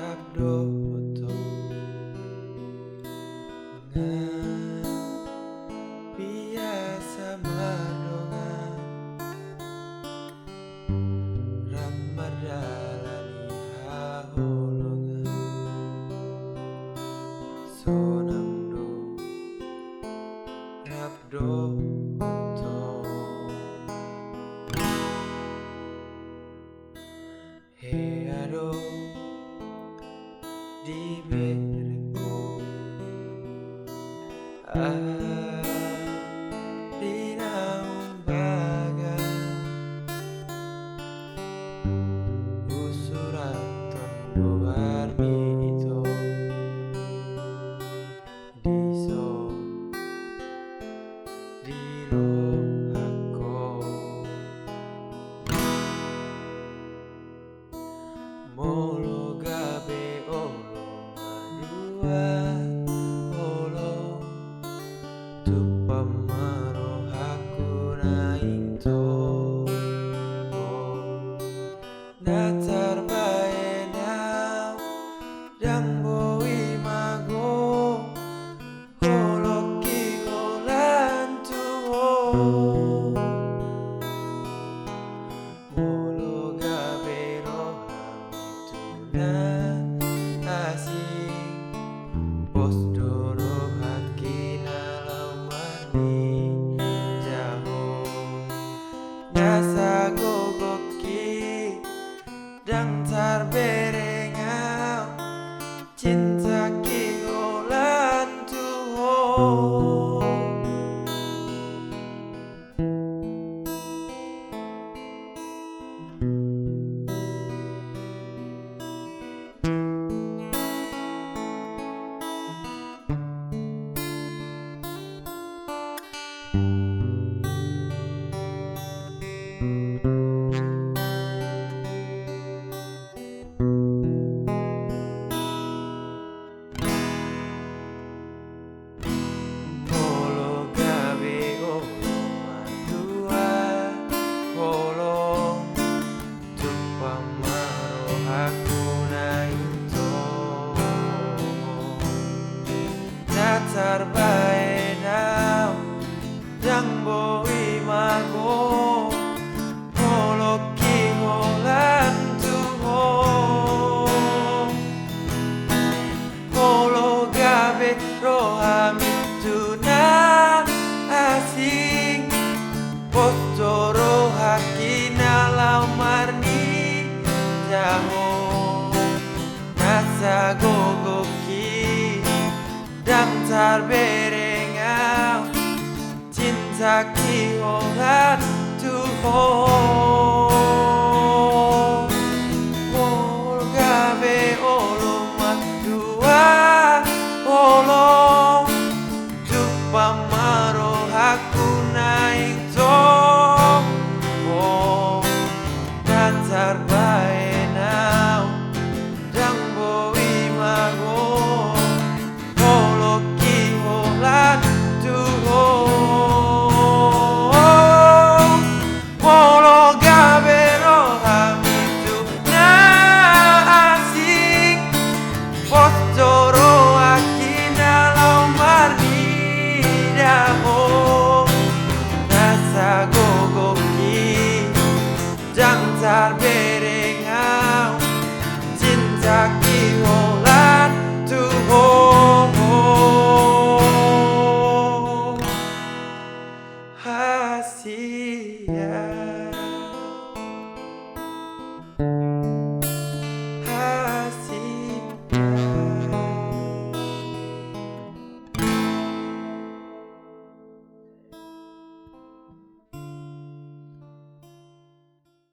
Rabdo oto ngan biasa madongan ramadalani haholongan sonamdo Rabdo oto heado di berko Rina umbaga usuraton doarmi itu diso diro ako molo gabe olo madua olo tupamaro hakuna into natar baenau dang boi mago holoki holantu molo gabe rohamituna asing pos doro hakina laumani jaho nasa gogoki dang tar berengau cinta ki holantu natar baenau dang boi mago holoki holantu holo gabe rohamituna asing potoro hakina laumarni jaho nasa gogoki dang tar berengau cinta ki holantu